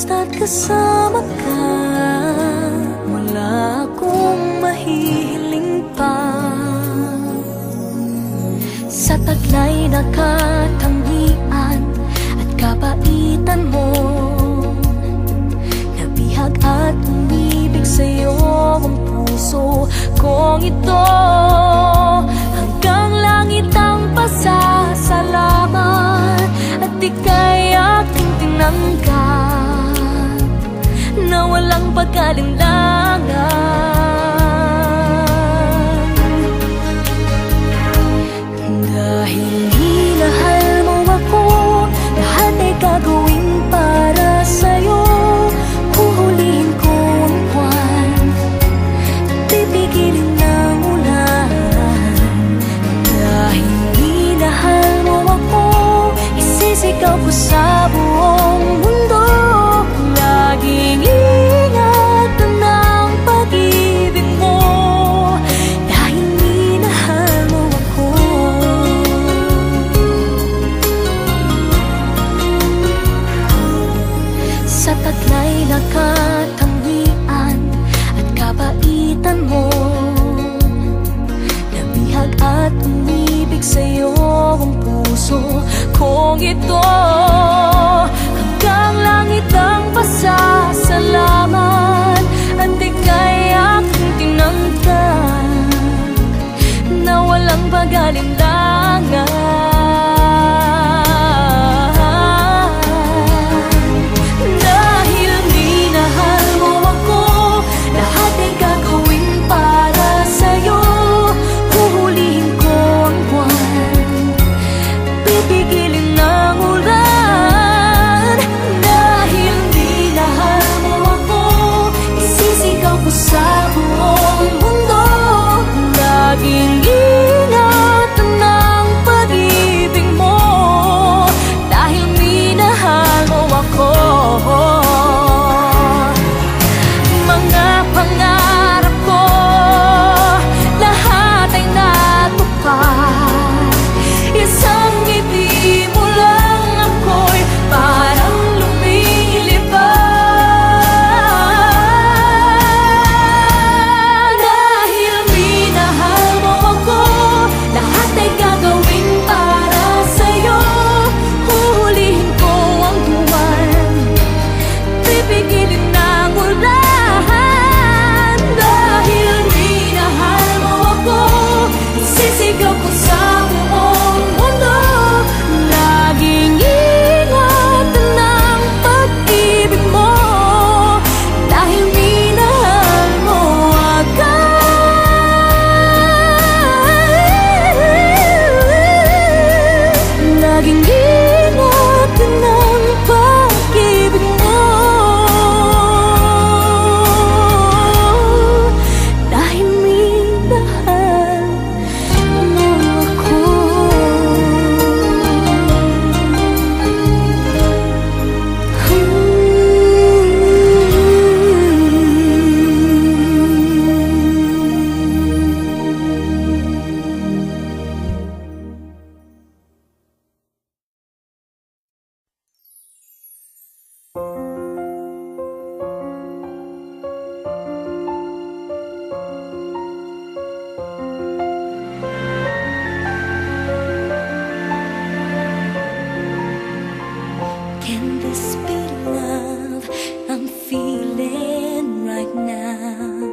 Basta't kasama ka, wala akong mahihiling pa. Sa taglay na katangian at kabaitan mo, nabihag at umibig sa'yo ang puso kong ito. Hanggang langit ang pasasalamat at ika'y aking tinanggap na walang pag-alinlangan. Dahil minahal mo ako, lahat ay gagawin para sa'yo. Huhulihin ko ang buwan, pipigilin ng ulan. Dahil minahal mo ako, isisigaw ko sa buong mundo. Laging ingatan ng pag-ibig mo, dahil minahal mo ako. Sa taglay na katangian at kabaitan mo, nabihag at umibig sa'yo ang puso kong ito. Hanggang langit ang pasasalamat at ika'y aking tinanggap na walang pag-alinlangan. Dahil minahal mo ako, lahat ay gagawin para sa'yo. Huhulihin ko ang buwan, pipigilin ng ulan. Dahil minahal mo ako, isisigaw ko sa buong mundo. Laging ingatan ng pag-ibig mo, dahil minahal mo ako. Mga pangarap ko, lahat ay natupad. Isang ngiti mo lang, ako'y parang lumilipad. Dahil minahal mo ako, lahat ay gagawin para sa'yo. Huhulihin ko ang buwan, pipigilin ng ulan. Dahil minahal mo ako, isisigaw ko sa buong mundo. Laging ingatan ng pag-ibig mo, dahil minahal mo ako. Laging ingatan ng pag-ibig mo, dahil minahal mo ako. Can this be love I'm feeling right now?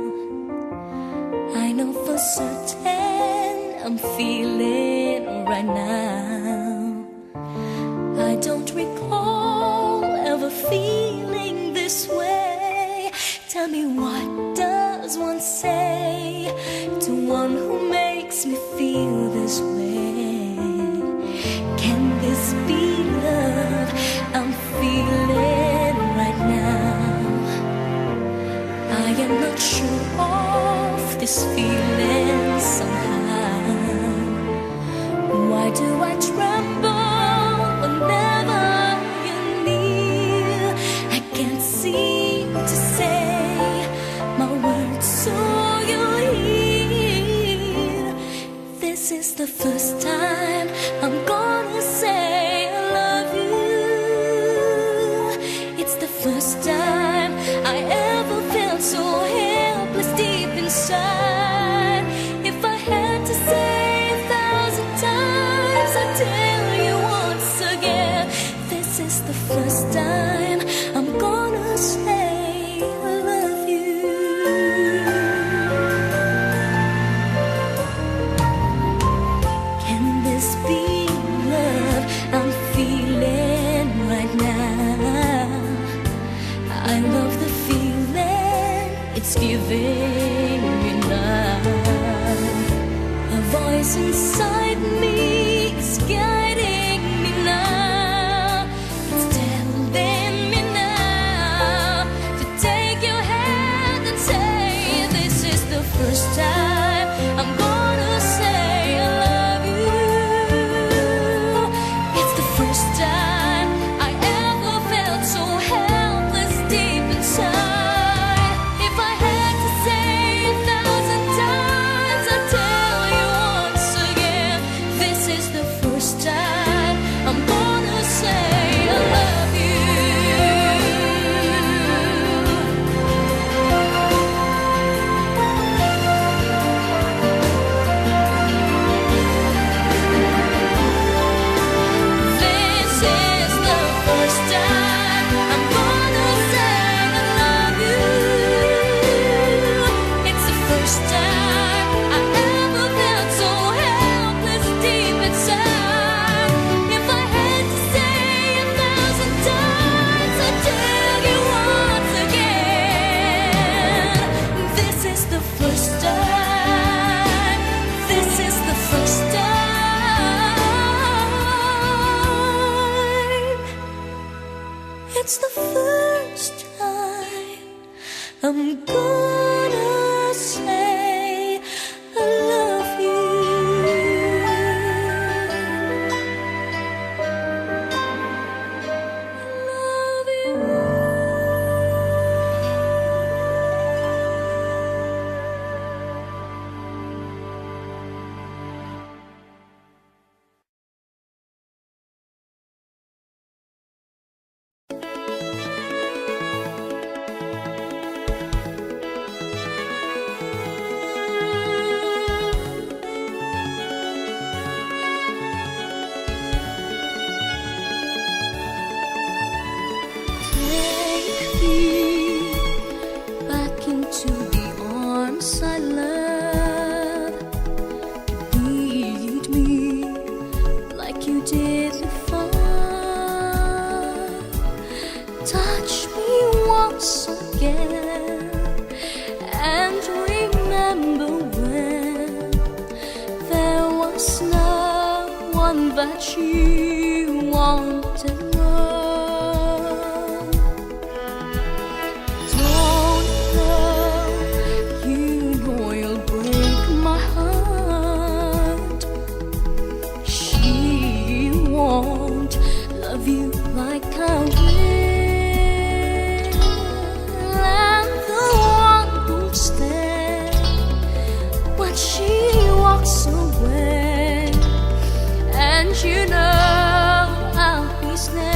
I know for certain I'm feeling right now. I don't recall ever feeling this way. Tell me, what does one say to one who makes me feel this way? Can this be love I'm feeling right now? I am not sure of this feeling somehow. Why do I tremble whenever you're near? I can't seem to say my words so you'll hear. This is the first time I'm gonna say I love you. It's the first time say I love you. Can this be love I'm feeling right now? I love the feeling it's giving me now. A voice inside me is guiding me now. It's telling me now to take your hand and say, this is the first time I'm gonna say I love you. It's the first time I ever felt so helpless deep inside. If I had to say 1,000 times, I'd tell you once again, this is the first time I'm gonna say I love you. This is the first time I'm gonna say I love you. It's the first time I ever felt so helpless deep inside. If I had to say 1,000 times, I'd tell you once again, this is the first time. This is the first time. It's the first time I'm gonna say I love you. I love you. Take me back into the arms I love. Lead me like you did before. Touch me once again and remember when there was no one that you wanted more. Don't know, you know you'll break my heart. She won't love you like I will. And the one who'll stay when she walks away. And you know I'll be snared.